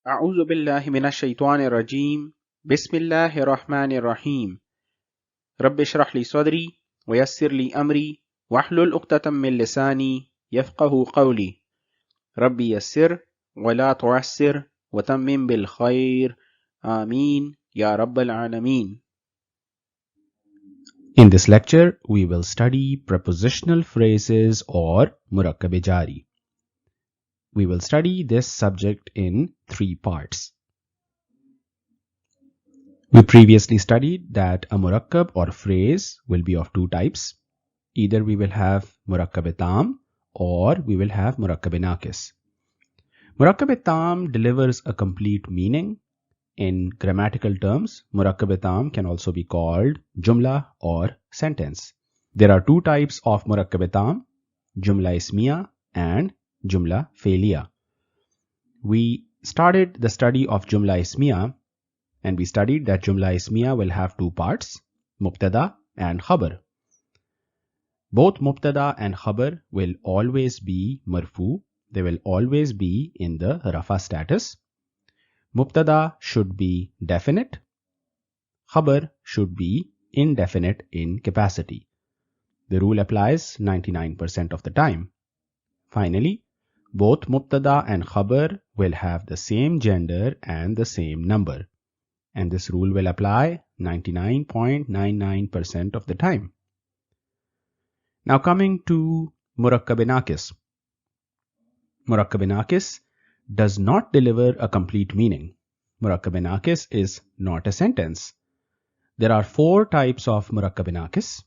أعوذ بالله من الشيطان الرجيم بسم الله الرحمن الرحيم رب اشرح لي صدري ويسر لي أمري واحلل عقدة من لساني يفقه قولي ربي يسر ولا تعسر وتمم بالخير آمين يا رب العالمين. In this lecture, we will study prepositional phrases or murakkab jari. We will study this subject in 3 parts. We previously studied that a murakkab or phrase will be of 2 types. Either we will have murakkab tam or we will have murakkab naqis. Murakkab tam delivers a complete meaning. In grammatical terms, murakkab tam can also be called jumla or sentence. There are 2 types of murakkab tam, jumla ismiya and jumla fe'liya. We started the study of jumla ismiya and we studied that jumla ismiya will have 2 parts, mubtada and khabar. Both mubtada and khabar will always be marfu. They will always be in the rafa status. Mubtada should be definite. Khabar should be indefinite in capacity. The rule applies 99% of the time. Finally, both mubtada and khabar will have the same gender and the same number. And this rule will apply 99.99% of the time. Now coming to murakkab naqis. Murakkab naqis does not deliver a complete meaning. Murakkab naqis is not a sentence. There are 4 types of murakkab naqis.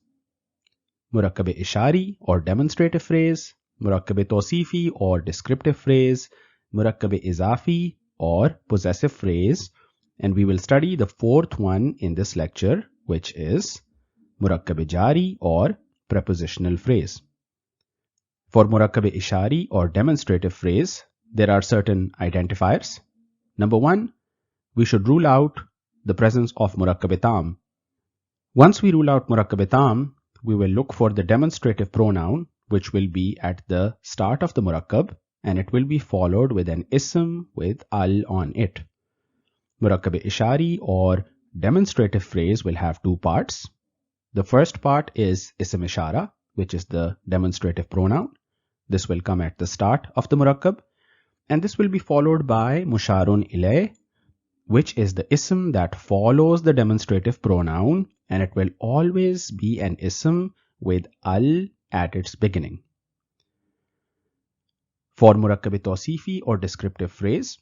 Murakkab ishari or demonstrative phrase, murakkab tawsifi or descriptive phrase, murakkab izafi or possessive phrase, and we will study the 4th one in this lecture, which is murakkab jari or prepositional phrase. For murakkab ishari or demonstrative phrase, there are certain identifiers. Number 1, we should rule out the presence of murakkab tam. Once we rule out murakkab tam, we will look for the demonstrative pronoun, which will be at the start of the murakkab, and it will be followed with an ism with al on it. Murakkab ishari or demonstrative phrase will have 2 parts. The first part is ism ishara, which is the demonstrative pronoun. This will come at the start of the murakkab, and this will be followed by musharun ilay, which is the ism that follows the demonstrative pronoun, and it will always be an ism with al at its beginning. For murakkab tawsifi or descriptive phrase,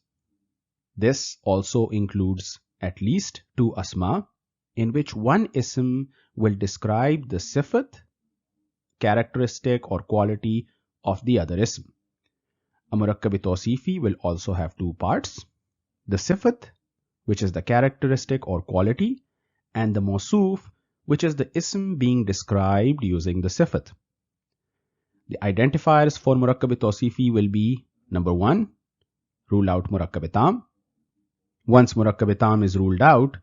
this also includes at least 2 asma, in which one ism will describe the sifat, characteristic or quality of the other ism. A murakkab tawsifi will also have 2 parts, the sifat, which is the characteristic or quality, and the mawsoof, which is the ism being described using the sifat. The identifiers for murakkab tawsifi will be number 1, rule out murakkab tam. Once murakkab tam is ruled out,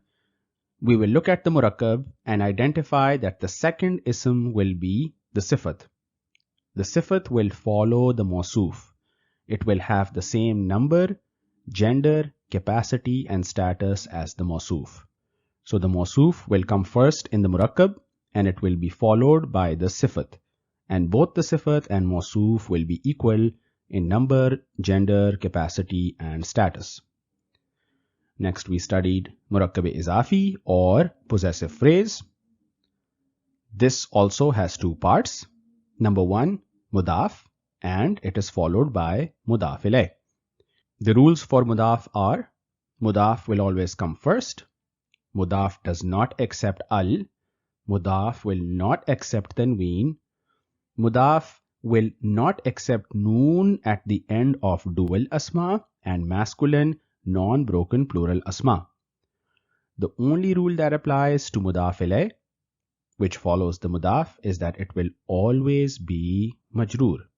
we will look at the murakkab and identify that the second ism will be the sifat. The sifat will follow the mawsoof. It will have the same number, gender, capacity and status as the mawsoof. So the mawsoof will come first in the murakkab and it will be followed by the sifat. And both the sifat and mawsoof will be equal in number, gender, capacity and status. Next we studied murakkab izafi or possessive phrase. This also has 2 parts. Number 1, mudaf, and it is followed by mudaf ilay. The rules for mudaf are: mudaf will always come first, mudaf does not accept al, mudaf will not accept tanween, mudaf will not accept noon at the end of dual asma and masculine non-broken plural asma. The only rule that applies to mudaf ilay, which follows the mudaf, is that it will always be majroor.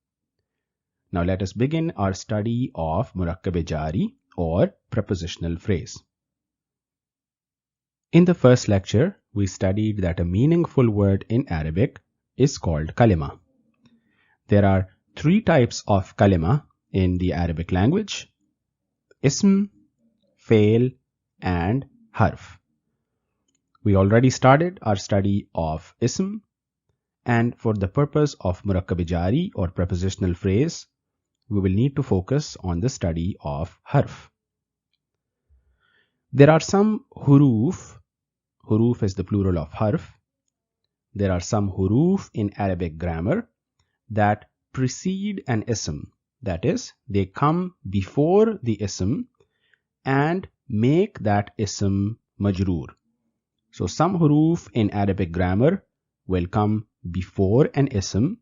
Now let us begin our study of murakkab jari or prepositional phrase. In the first lecture, we studied that a meaningful word in Arabic is called kalima. There are 3 types of kalima in the Arabic language: ism, fail, and harf. We already started our study of ism, and for the purpose of murakkab-e-jari or prepositional phrase, we will need to focus on the study of harf. There are some huroof. Huroof is the plural of harf. There are some huroof in Arabic grammar that precede an ism. That is, they come before the ism and make that ism majroor. So some huroof in Arabic grammar will come before an ism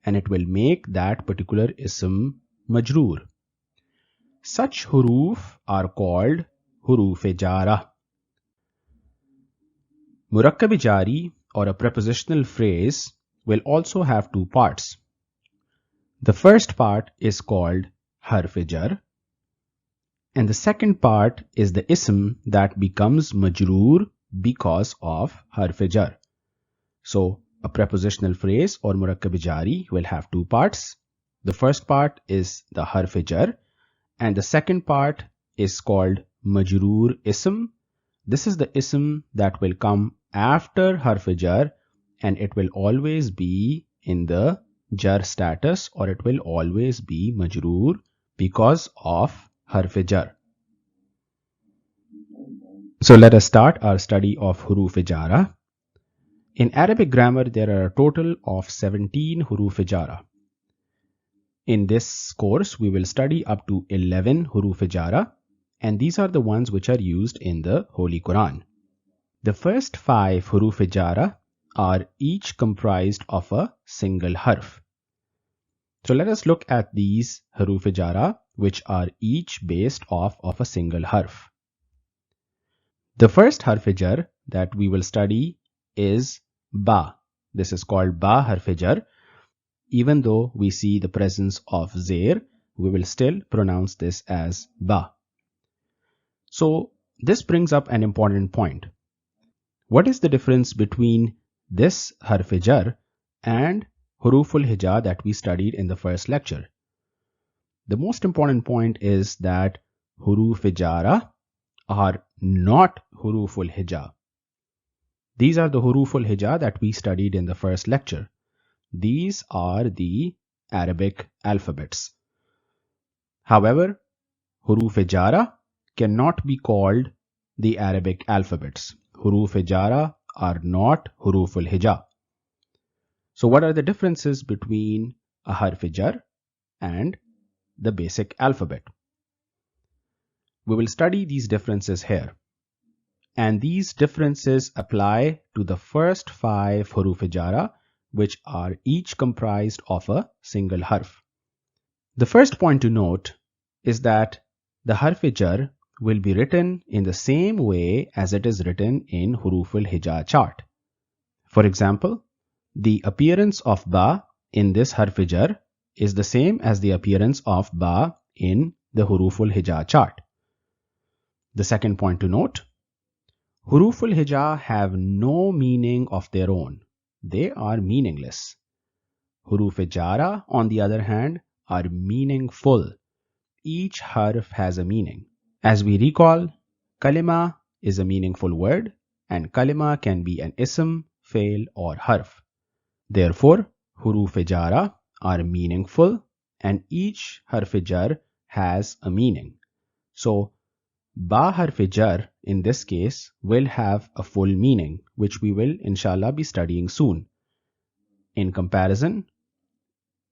and it will make that particular ism majroor. Such huroof are called huroof-e-jara. Murakkab-e-jari or a prepositional phrase will also have two parts. The first part is called harf-e-jar, and the second part is the ism that becomes majroor because of harf-e-jar. So a prepositional phrase or murakkab-e-jari will have two parts. The first part is the harf-e-jar and the second part is called majroor ism. This is the ism that will come after harf-e-jar and it will always be in the jar status, or it will always be majroor because of harf-e-jar. So let us start our study of huroof-e-jara. In Arabic grammar, there are a total of 17 huroof-e-jara. In this course, we will study up to 11 huroof-e-jara, and these are the ones which are used in the Holy Quran. The first 5 huroof-e-jara are each comprised of a single harf. So let us look at these huroof-e-jara which are each based off of a single harf. The first harf-e-jar that we will study is ba. This is called ba harf-e-jar. Even though we see the presence of zair, we will still pronounce this as ba. So this brings up an important point. What is the difference between this harf-e-jar and huruful hija that we studied in the first lecture? The most important point is that huroof-e-jara are not huruful hija. These are the huruful hija that we studied in the first lecture. These are the Arabic alphabets. However, huroof-e-jara cannot be called the Arabic alphabets. Huroof-e-jara are not huruful hija. So what are the differences between a harf-e-jar and the basic alphabet? We will study these differences here. And these differences apply to the first 5 huroof-e-jara, which are each comprised of a single harf. The first point to note is that the harf-e-jar will be written in the same way as it is written in huruful hija chart. For example, the appearance of ba in this harf-e-jar is the same as the appearance of ba in the huruful hija chart. The second point to note, huruful hija have no meaning of their own. They are meaningless. Huroof-e-jara, on the other hand, are meaningful. Each harf has a meaning. As we recall, kalima is a meaningful word and kalima can be an ism, fail or harf. Therefore, huroof-e-jara are meaningful and each harf-e-jar has a meaning. So, ba harf-e-jar in this case will have a full meaning, which we will inshallah be studying soon. In comparison,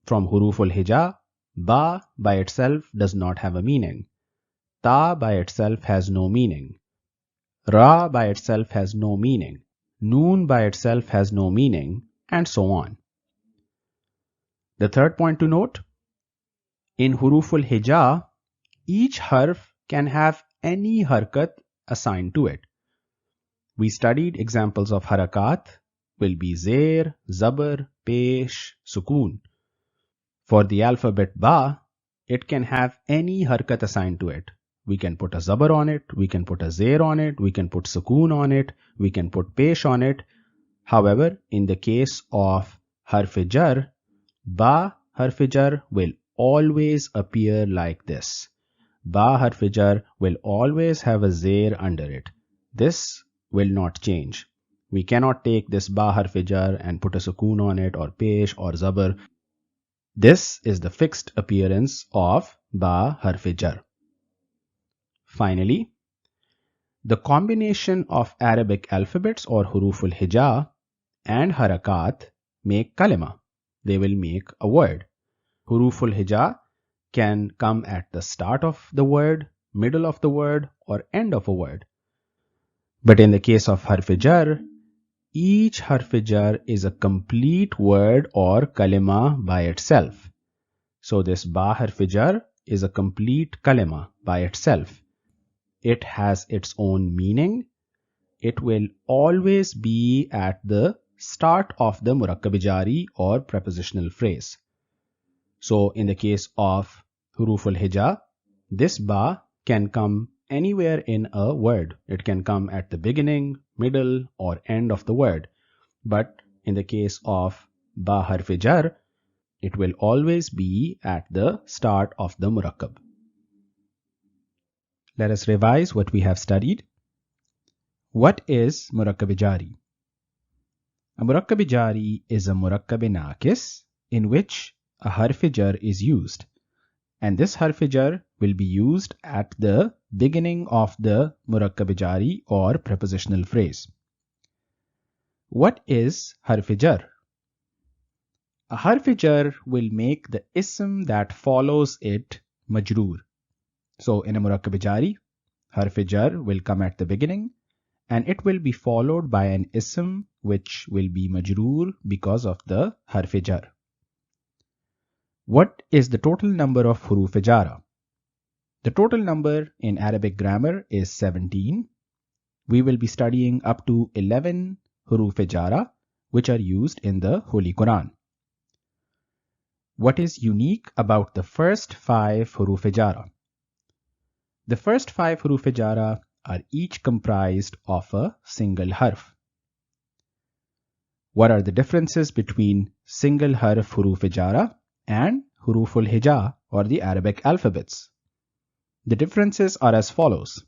from huruful hija, ba by itself does not have a meaning. Ta by itself has no meaning. Ra by itself has no meaning. Noon by itself has no meaning, and so on. The third point to note, in huruful hija, each harf can have any harakat assigned to it. We studied examples of harakat will be zair, zabar, pesh, sukoon. For the alphabet ba, it can have any harakat assigned to it. We can put a zabar on it, we can put a zair on it, we can put sukoon on it, we can put pesh on it. However, in the case of harf-e-jar, ba harf-e-jar will always appear like this. ba harf jar will always have a zair under it. This will not change. We cannot take this ba harf jar and put a sukoon on it, or pesh or zabar. This is the fixed appearance of ba harf jar. Finally, the combination of Arabic alphabets or huroof al-hija and harakat make kalima. They will make a word. Huroof al-hija can come at the start of the word, middle of the word, or end of a word. But in the case of harf jar, each harf jar is a complete word or kalima by itself. So this ba harf jar is a complete kalima by itself. It has its own meaning. It will always be at the start of the murakkab jari or prepositional phrase. So in the case of huroof al-hija, this ba can come anywhere in a word. It can come at the beginning, middle, or end of the word. But in the case of ba harf jar, it will always be at the start of the murakkab. Let us revise what we have studied. What is murakkab jari? A murakkab jari is a murakkab nakis in which a harf jar is used, and this harf jar will be used at the beginning of the murakkab jari or prepositional phrase. What is harf jar? A harf jar will make the ism that follows it majroor. So in a murakkab jari, harf jar will come at the beginning and it will be followed by an ism which will be majroor because of the harf jar. What is the total number of huroof jara? The total number in Arabic grammar is 17. We will be studying up to 11 huroof jara which are used in the Holy Quran. What is unique about the first 5 huroof jara? The first 5 huroof jara are each comprised of a single harf. What are the differences between single harf huroof jara and huroof al-hija or the Arabic alphabets? The differences are as follows.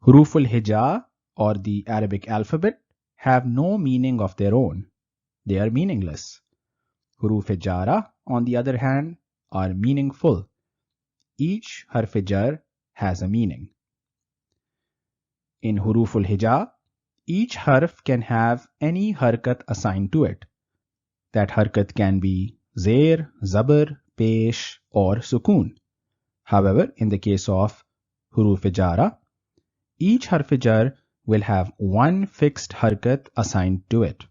Huroof al-hija or the Arabic alphabet have no meaning of their own. They are meaningless. Huroof jara, on the other hand, are meaningful. Each harf jar has a meaning. In huroof al-hija, each harf can have any harkat assigned to it. That harkat can be zair, zabar, pesh, or sukoon. However, in the case of huroof jara, each harf jar will have one fixed harkat assigned to it.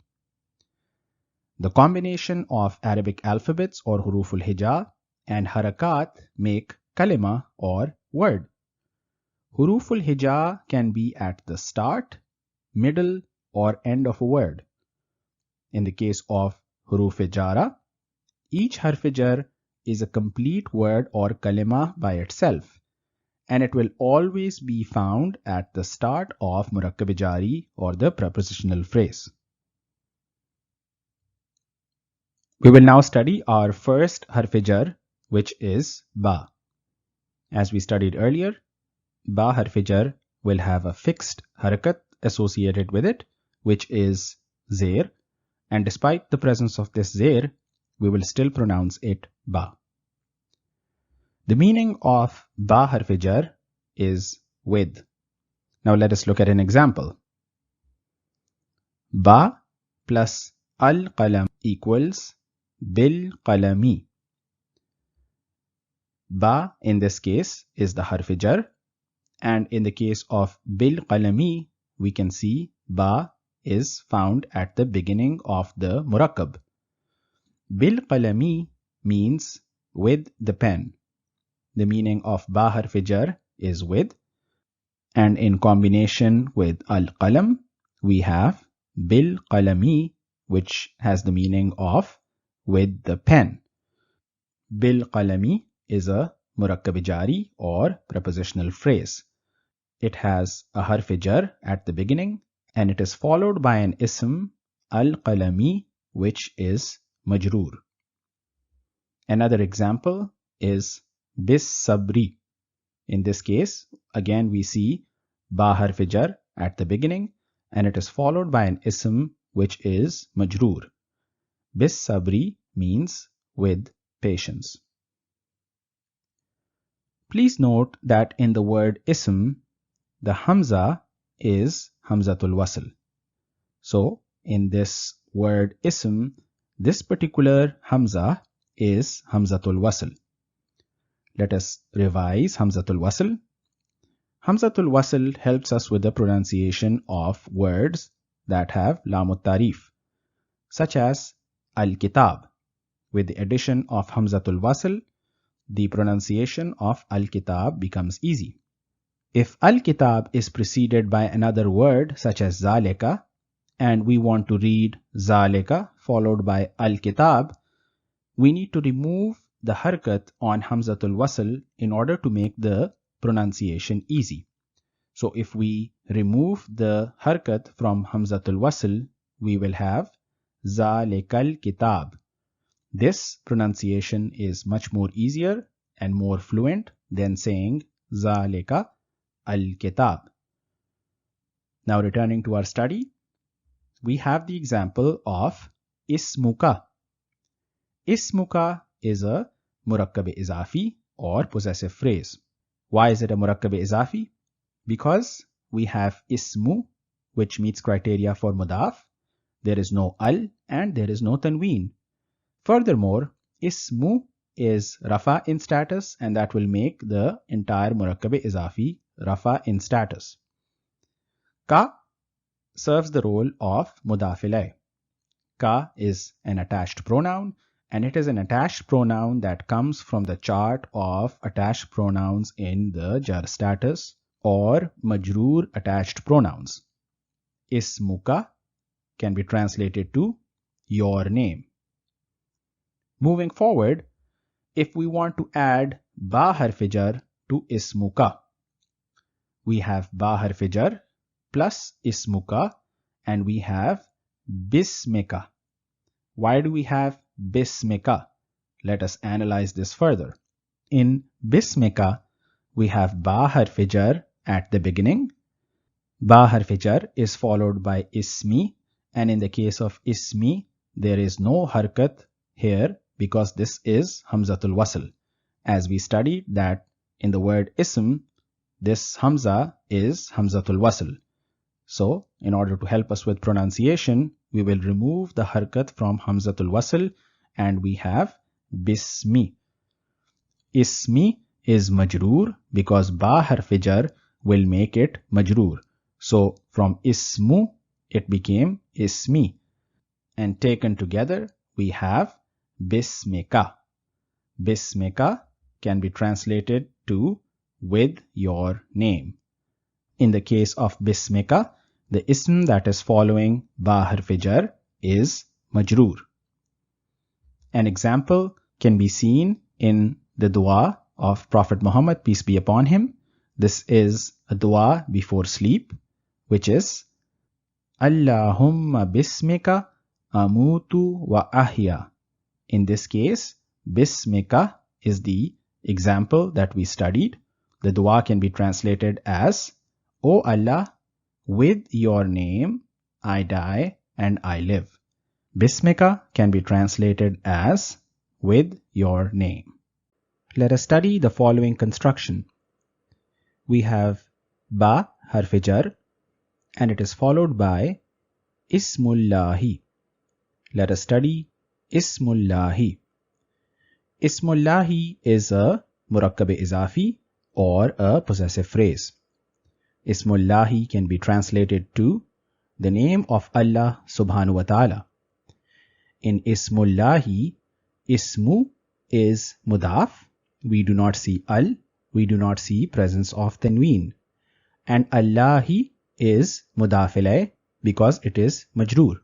The combination of Arabic alphabets or huroof al-hija and harakat make kalima or word. Huroof al-hija can be at the start, middle, or end of a word. In the case of huroof jara, each harf jar is a complete word or kalima by itself, and it will always be found at the start of murakkab jari or the prepositional phrase. We will now study our first harf jar, which is ba. As we studied earlier, ba harf jar will have a fixed harakat associated with it, which is zair, and despite the presence of this zair, we will still pronounce it ba. The meaning of ba harf jar is with. Now let us look at an example. Ba plus al-qalam equals bil-qalami. Ba in this case is the harf jar, and in the case of bil-qalami, we can see ba is found at the beginning of the murakkab. Bil-qalami means with the pen. The meaning of ba harf jar is with, and in combination with al-qalam, we have bil-qalami, which has the meaning of with the pen. Bil-qalami is a murakkab jari or prepositional phrase. It has a harf jar at the beginning, and it is followed by an ism al-qalami, which is majroor. Another example is bis sabri. In this case, again we see ba harf jar at the beginning, and it is followed by an ism which is majroor. Bis sabri means with patience. Please note that in the word ism, the hamza is hamzatul wasl. So in this word ism, this particular hamza is hamzatul wasl. Let us revise hamzatul wasl. Hamzatul wasl helps us with the pronunciation of words that have lamut tarif, such as al-kitab. With the addition of hamzatul wasl, the pronunciation of al-kitab becomes easy. If al-kitab is preceded by another word such as zalika, and we want to read zalika followed by al-kitab, we need to remove the harkat on hamzatul wasl in order to make the pronunciation easy. So if we remove the harkat from hamzatul wasl, we will have zalikal kitab. This pronunciation is much more easier and more fluent than saying zalika al-kitab. Now returning to our study, we have the example of ismuka. Ismuka is a murakkab-e-izafi or possessive phrase. Why is it a murakkab-e-izafi? Because we have ismu, which meets criteria for mudaf. There is no al and there is no tanween. Furthermore, ismu is rafa in status, and that will make the entire murakkab-e-izafi rafa in status. Ka serves the role of mudaf ilay. Ka is an attached pronoun, and it is an attached pronoun that comes from the chart of attached pronouns in the jar status or majroor attached pronouns. Ismuka can be translated to your name. Moving forward, if we want to add ba harf jar to ismuka, we have ba harf jar plus ismuka, and we have bismika. Why do we have bismika? Let us analyze this further. In bismika, we have ba harf jar at the beginning. Ba harf jar is followed by ismi, and in the case of ismi, there is no harkat here because this is hamzatul wasl. As we studied that in the word ism, this hamza is hamzatul wasl. So, in order to help us with pronunciation, we will remove the harkat from hamzatul wasl, and we have bismi. Ismi is majroor because ba harf jar will make it majroor. So from ismu, it became ismi. And taken together, we have bismika. Bismika can be translated to with your name. In the case of bismika, the ism that is following ba harf jar is majroor. An example can be seen in the dua of Prophet Muhammad, peace be upon him. This is a dua before sleep, which is Allahumma bismika amutu wa ahya. In this case, bismika is the example that we studied. The dua can be translated as, O Allah, with your name I die and I live. Bismika can be translated as with your name. Let us study the following construction. We have ba harf jar, and it is followed by ismullahi. Let us study ismullahi. Ismullahi is a murakkab-e-izafi or a possessive phrase. Ismullahi can be translated to the name of Allah subhanahu wa ta'ala. In ismullahi, ismu is mudaf. We do not see al. We do not see presence of tanween. And Allahi is mudaf ilay because it is majroor.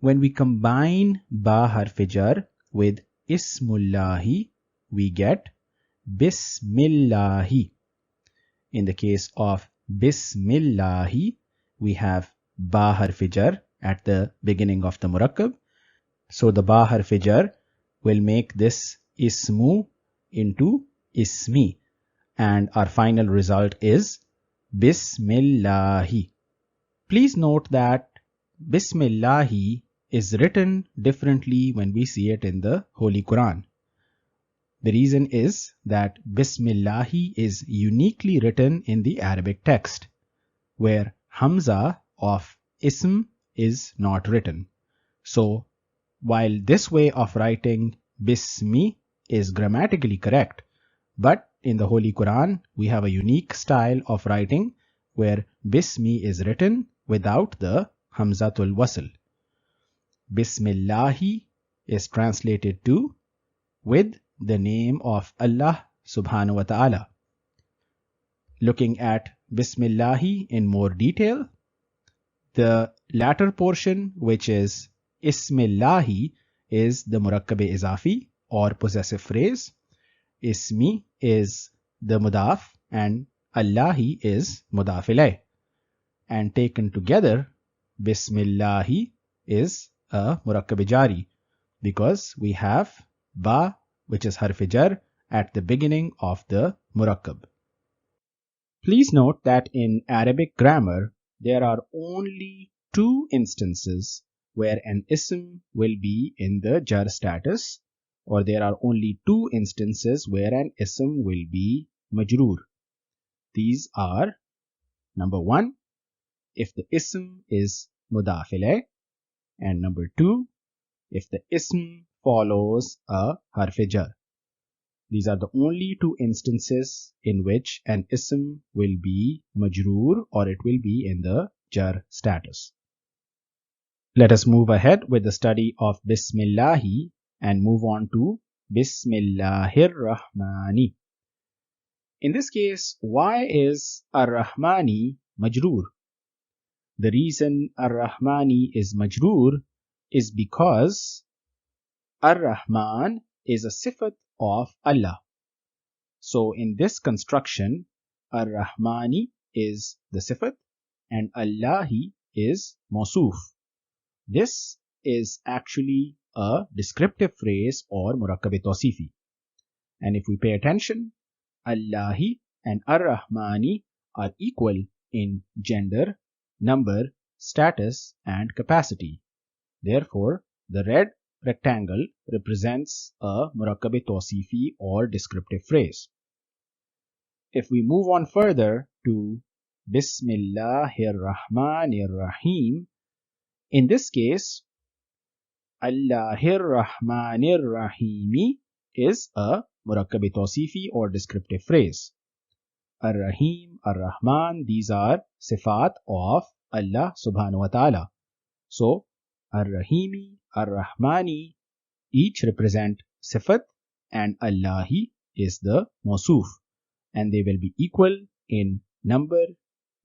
When we combine ba harf jar with ismullahi, we get bismillahi. In the case of bismillahi, we have ba harf jar at the beginning of the murakkab. So the ba harf jar will make this ismu into ismi, and our final result is Bismillahi. Please note that Bismillahi is written differently when we see it in the Holy Quran. The reason is that Bismillahi is uniquely written in the Arabic text, where Hamza of Ism is not written. So, while this way of writing Bismi is grammatically correct, but in the Holy Quran we have a unique style of writing where Bismi is written without the Hamzatul Wasl. Bismillahi is translated to with the name of Allah subhanahu wa ta'ala. Looking at Bismillahi in more detail, the latter portion, which is Ismillahi, is the Murakkab-e Izafi or possessive phrase. Ismi is the Mudaf and Allahi is Mudaf ilayh. And taken together, Bismillahi is a Murakkab-e Jari because we have Ba, which is harf jar, at the beginning of the Murakkab. Please note that in Arabic grammar, there are only two instances where an ism will be in the jar status, or there are only two instances where an ism will be majroor. These are, number one, if the ism is mudaf ilayh, and number two, if the ism follows a harf jar. These are the only two instances in which an ism will be majroor or it will be in the jar status. Let us move ahead with the study of Bismillahi and move on to Bismillahir Rahmani. In this case, why is Ar-Rahmani majroor? The reason Ar-Rahmani is majroor is because Ar-Rahman is a sifat of Allah. So in this construction, Ar-Rahmani is the sifat and Allahi is mawsoof. This is actually a descriptive phrase or Murakkab-e Tawsifi. And if we pay attention, Allahi and Ar-Rahmani are equal in gender, number, status and capacity. Therefore, the red rectangle represents a Murakkab-e Tawsifi or descriptive phrase. If we move on further to Bismillahir Rahmanir Rahim, in this case, Allahir Rahmanir Rahimi is a Murakkab-e Tawsifi or descriptive phrase. Ar-Rahim, Ar-Rahman, these are sifat of Allah subhanahu wa ta'ala. So, Ar-Rahimi, Ar-Rahmani each represent sifat and Allahi is the mawsoof, and they will be equal in number,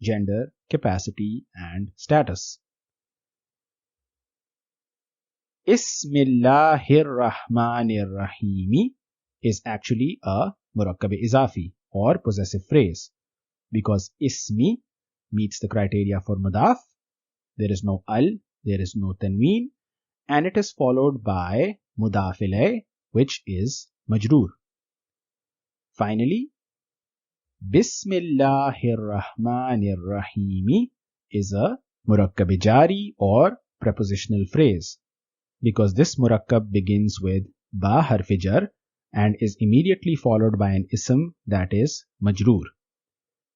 gender, capacity and status. Ismillahir Rahmanir Rahimi is actually a Murakkab-e Izafi or possessive phrase because Ismi meets the criteria for Mudaf. There is no Al, there is no Tanween, and it is followed by Mudaf ilayh, which is Majroor. Finally, Bismillahir Rahmanir Rahimi is a Murakkab-e Jari or prepositional phrase because this Murakkab begins with Ba harf jar and is immediately followed by an ism that is Majroor.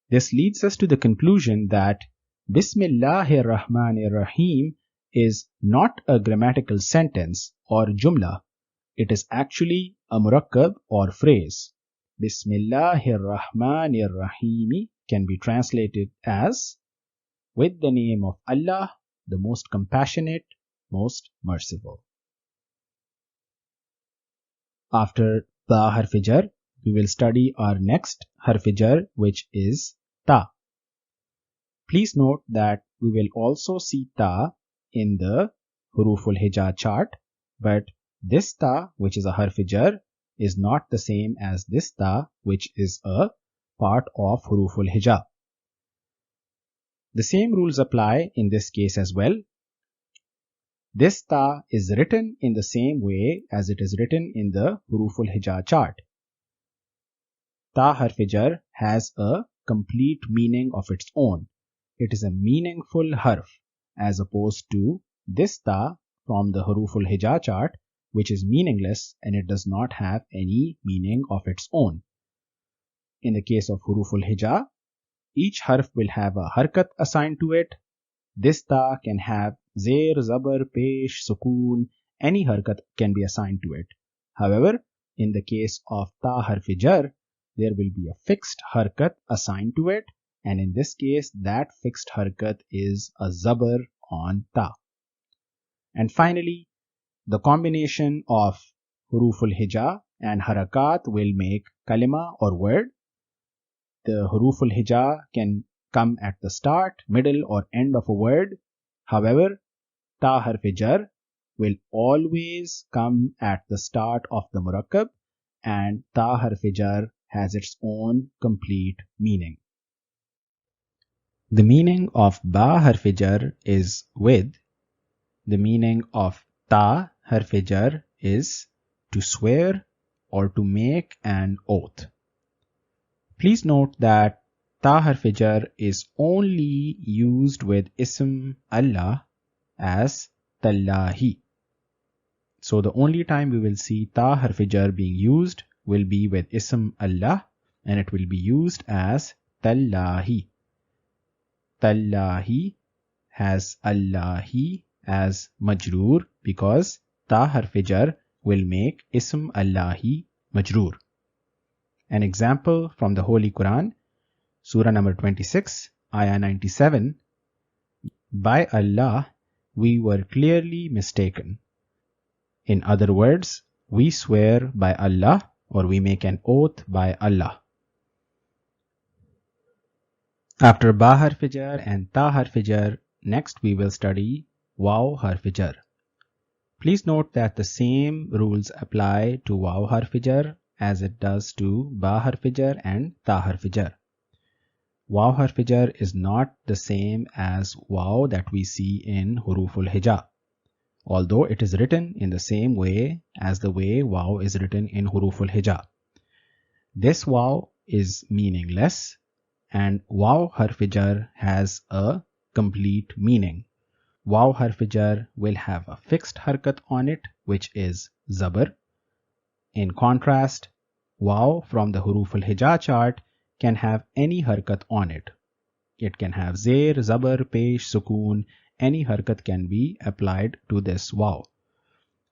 This leads us to the conclusion that Bismillahir Rahmanir Rahim is not a grammatical sentence or jumla. It is actually a murakkab or phrase. Bismillahir Rahmanir Rahimi can be translated as with the name of Allah, the most compassionate, most merciful. After Ta harf jar, we will study our next harf jar, which is Ta. Please note that we will also see Ta in the huroof al-hija chart, but this Ta, which is a harf jar, is not the same as this Ta, which is a part of huroof al-hija. The same rules apply in this case as well. This Ta is written in the same way as it is written in the huroof al-hija chart. ta harf jar has a complete meaning of its own. It is a meaningful harf as opposed to this ta from the huruful hija chart, which is meaningless and it does not have any meaning of its own. In the case of huruful hija, each harf will have a harkat assigned to it. This ta can have zair, zabar, pesh, sukoon, any harkat can be assigned to it. However, in the case of ta harf jar, there will be a fixed harkat assigned to it, and in this case, that fixed harkat is a zabar on ta. And finally, the combination of huruful hija and harakat will make kalima or word. The huruful hija can come at the start, middle or end of a word. However, ta harf jar will always come at the start of the murakkab, and ta harf jar has its own complete meaning. The meaning of ba harf jar is with. The meaning of ta harf jar is to swear or to make an oath. Please note that ta harf jar is only used with ism Allah as tallahi. So the only time we will see ta harf jar being used will be with ism Allah, and it will be used as tallahi. Tallahi has Allahi as majroor because ta harf jar will make ism Allahi majroor. An example from the Holy Quran, Surah number 26, Ayah 97. By Allah, we were clearly mistaken. In other words, we swear by Allah or we make an oath by Allah. After ba harf jar and ta harf jar, next we will study waw harf jar. Please note that the same rules apply to waw harf jar as it does to ba harf jar and ta harf jar. Waw harf jar is not the same as waw that we see in huruful hija, although it is written in the same way as the way waw is written in huruful hija. This waw is meaningless, and waw harf jar has a complete meaning. Waw harf jar will have a fixed harkat on it, which is zabar. In contrast, waw from the huruful hija chart can have any harkat on it. It can have zair, zabar, pesh, sukoon. Any harkat can be applied to this waw.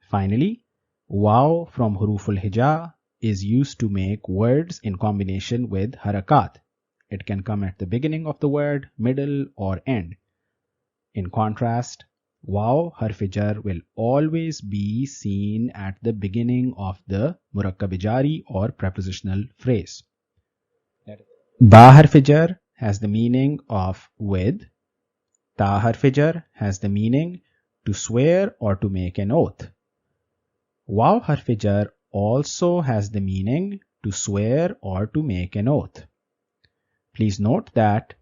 Finally, waw from huruful hija is used to make words in combination with harakat. It can come at the beginning of the word, middle or end. In contrast, waw harf jar will always be seen at the beginning of the murakkab jari or prepositional phrase. Ba harf jar has the meaning of with. Ta harf jar has the meaning to swear or to make an oath. Waw harf jar also has the meaning to swear or to make an oath. Please note that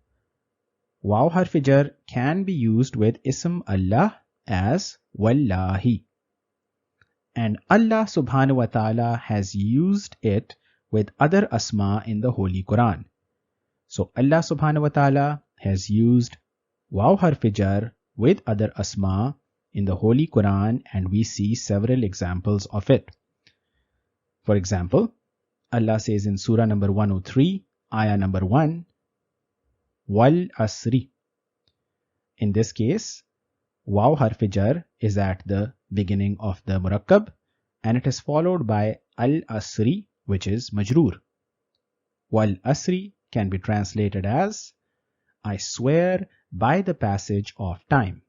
waw harf jar can be used with ism Allah as wallahi. And Allah subhanahu wa ta'ala has used it with other asma in the Holy Quran. So Allah subhanahu wa ta'ala has used waw harf jar with other asma in the Holy Quran, and we see several examples of it. For example, Allah says in Surah number 103, Ayah number 1, Wal Asri. In this case, waw harf jar is at the beginning of the murakkab, and it is followed by Al Asri, which is majroor. Wal Asri can be translated as I swear by the passage of time.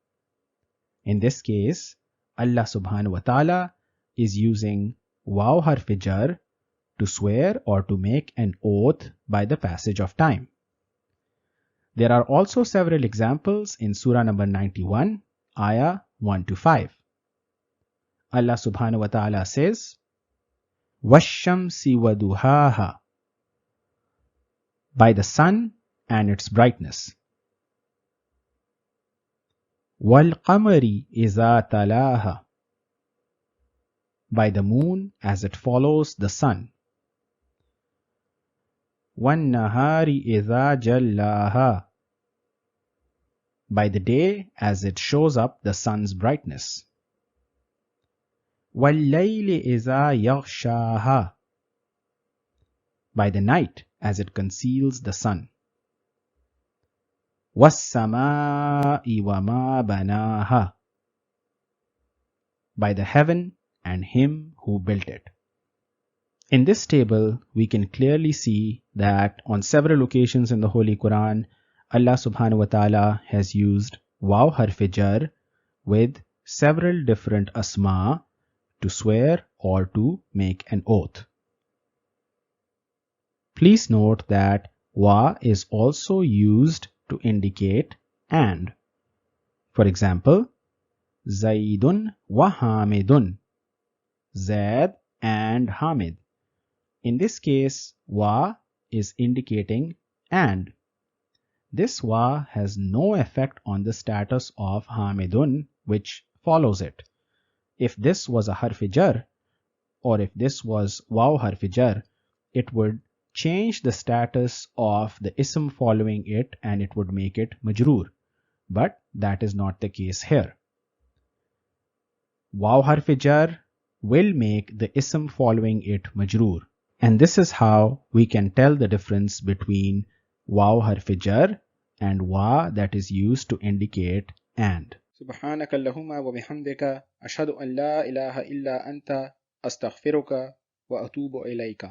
In this case, Allah subhanahu wa ta'ala is using waw harf jar to swear or to make an oath by the passage of time. There are also several examples in Surah number 91, Ayah 1 to 5. Allah subhanahu wa ta'ala says, Washamsi wa duhaha, by the sun and its brightness. Wal qamari iza talaha, by the moon as it follows the sun. وَالنَّهَارِ إِذَا جَلَّاهَا, by the day as it shows up the sun's brightness. وَاللَّيْلِ إِذَا يَغْشَاهَا, by the night as it conceals the sun. وَالسَّمَاءِ وَمَا بَنَاهَا, by the heaven and him who built it. In this table, we can clearly see that on several occasions in the Holy Quran, Allah subhanahu wa ta'ala has used waw harf jar with several different asma to swear or to make an oath. Please note that wa is also used to indicate and. For example, Zaidun wa Hamidun, Zaid and Hamid. In this case, wa is indicating and. This wa has no effect on the status of Hamidun, which follows it. If this was a harf jar, or if this was waw harf jar, it would change the status of the ism following it and it would make it majroor. But that is not the case here. Waw harf jar will make the ism following it majroor. And this is how we can tell the difference between waw harf jar and wa that is used to indicate and. سبحانك اللهم وبحمدك أشهد أن لا إله إلا أنت أستغفرك وأتوب إليك.